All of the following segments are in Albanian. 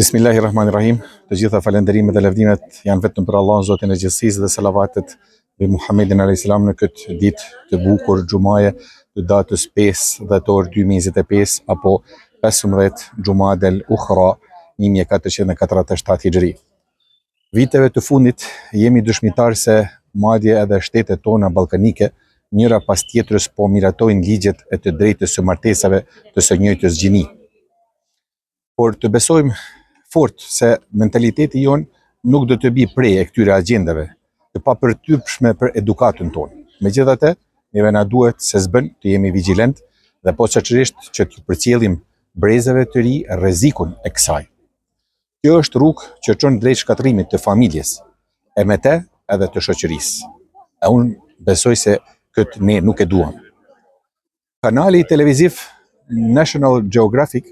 Bismillahirrahmanirrahim. Të gjitha falenderimet dhe lavdimet janë vetëm për Allahun Zotin e gjithësisë dhe salavatet mbi Muhammedin alayhis salam në këtë ditë të bukur xumaje të datës 5 dhjetor 2025 apo 15 Xumadel Ukhra 1447 Hijri. Viteve të fundit jemi dëshmitar se madje edhe shtetet tona ballkanike njëra pas tjetrës po miratojnë ligjet e të drejtës së martesave të së njëjtës gjini. Por të besojmë fort se mentaliteti jon nuk do të bi prej e këtyre agjendave, të papërtypshme për edukatën tonë. Megjithatë, neve na duhet se s'bën të jemi vigjilent dhe posaçërisht që të përcjellim brezave të ri rrezikun e kësaj. Kjo është rrugë që çon drejt shkatërimit të familjes, e me te edhe të shoqërisë. E unë besoj se këtë ne nuk e duam. Kanali televiziv National Geographic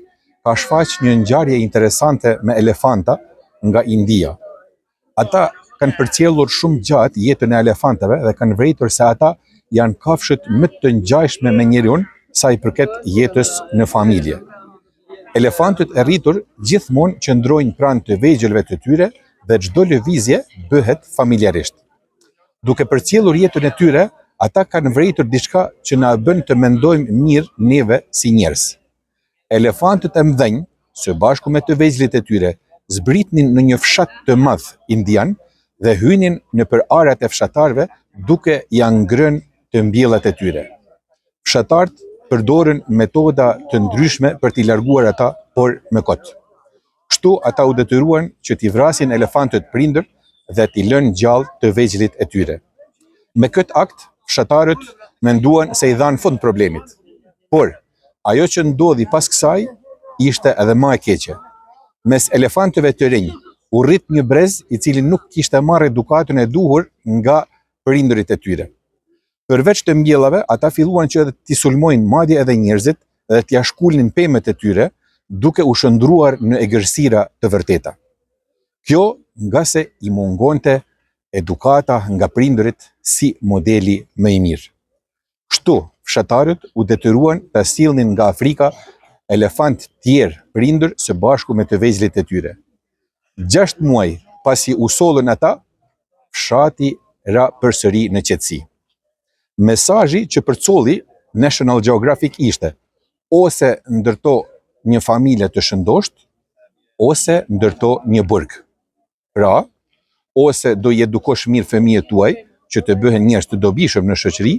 ka shfaq një ngjarje interesante me elefanta nga India. Ata kanë përcjellur shumë gjatë jetën e elefantave dhe kanë vërejtur se ata janë kafshët më të ngjashme me njeriun sa i përket jetës në familje. Elefantët e rritur gjithmonë qëndrojnë pranë të vegjelve të tyre dhe çdo lëvizje bëhet familjarisht. Duke përcjellur jetën e tyre, ata kanë vërejtur diçka që na bën të mendojmë mirë neve si njerëz. Elefantët e mdhenj, së bashku me të vegjëlit e tyre, zbritnin në një fshat të madh indian dhe hynin në për arat e fshatarëve duke ja ngrënë të mbjellat e tyre. Fshatarët përdorën metoda të ndryshme për t'i larguar ata, por me kot. Kështu ata u detyruan që t'i vrasin elefantët prindër dhe t'i lënë gjallë të vegjëlit e tyre. Me këtë akt, fshatarët menduan se i dhanë fund problemit. Por ajo që ndodhi pas kësaj ishte edhe më e keqe. Mes elefantëve të rinj u rrit një brez i cili nuk kishte marrë edukatën e duhur nga prindërit e tyre. Përveç të mbjellave, ata filluan që t'i sulmojnë madje edhe njerëzit dhe t'ia shkulnin pemët e tyre, duke u shndruar në egërsira të vërteta. Kjo nga se i mungonte edukata nga prindërit si modeli më i mirë. Kështu, fshatarët u detyruan të sillnin nga Afrika elefant tjerë prindër së bashku me të vegjëlit e tyre. 6 muaj pasi u sollën ata, fshati ra përsëri në qetësi. Mesazhi që përcolli National Geographic ishte: ose ndërto një familje të shëndosht, ose ndërto një burg. Pra, ose do i edukosh mirë fëmijët tuaj që të bëhen njerëz të dobishëm në shoqëri,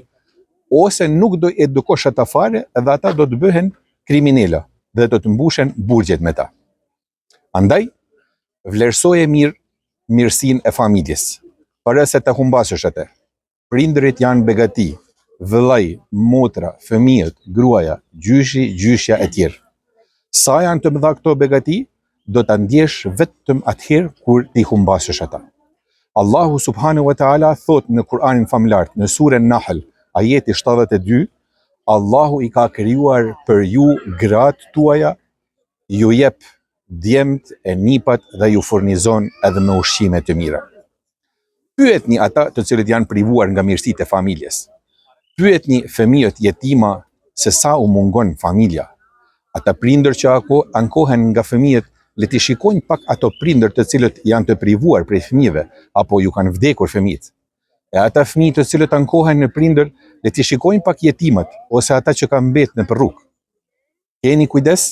ose nuk do i edukosh ata fare dhe ata do të bëhen kriminela dhe do të mbushen burgjet me ta. Andaj, vlerësoje mirë mirësinë e familjes, para se të humbasësh atë. Prindërit janë begati, vëllai, motra, fëmijët, gruaja, gjyshi, gjyshja e tjerë. Sa janë të mëdha këto begati, do ta ndjesh vetëm atëherë kur ti humbasësh ata. Allahu subhanahu wa taala thot në Kur'anin famlar, në surën Nahl, ajeti 72, Allahu i ka krijuar për ju gratë tuaja, ju jep djemt e nipat dhe ju furnizon edhe me ushqime të mira. Pyetni ata të cilët janë privuar nga mirësitë e familjes. Pyetni fëmijët jetima se sa u mungon familja. Ata prindër që ankohen nga fëmijët, le t'i shikojnë pak ato prindër të cilët janë të privuar prej fëmijëve apo ju kanë vdekur fëmijët. E ata fëmijë të cilët ankohen në prindër, le t'i shikojnë pak jetimat ose ata që kanë mbetë në rrugë. Keni kujdes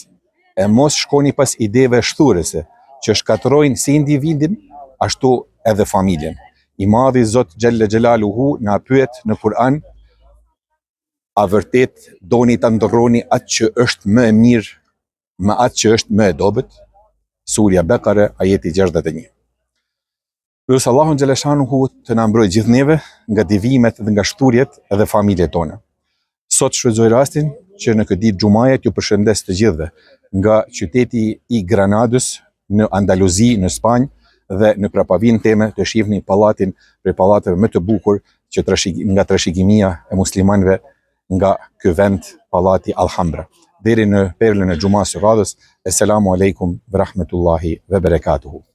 e mos shkoni pas ideve shturëse që shkatërrojnë si individin, ashtu edhe familjen. I madhi Zot Xhelle Xhelaluhu na pyet në Kur'an: a vërtet doni ta ndrroni atë që është më e mirë me atë që është më e dobët? Surja Bekare, ajeti 61. Lutës Allahun Xhaleshanuhu të na mbrojë gjithë neve nga devijimet dhe nga shturjet edhe familjet tona. Sot shfrytëzoj rastin që në këtë ditë xumaje t'ju përshëndes të gjithëve nga qyteti i Granadës në Andaluzi në Spanjë dhe në prapavin teme të shihni pallatin prej pallateve më të bukur që nga trashëgimia e muslimanëve nga ky vend, pallati Alhambra. Deri në perlën e xumas së radhës, Esselamu alaikum ve rahmetullahi ve berekatuhu.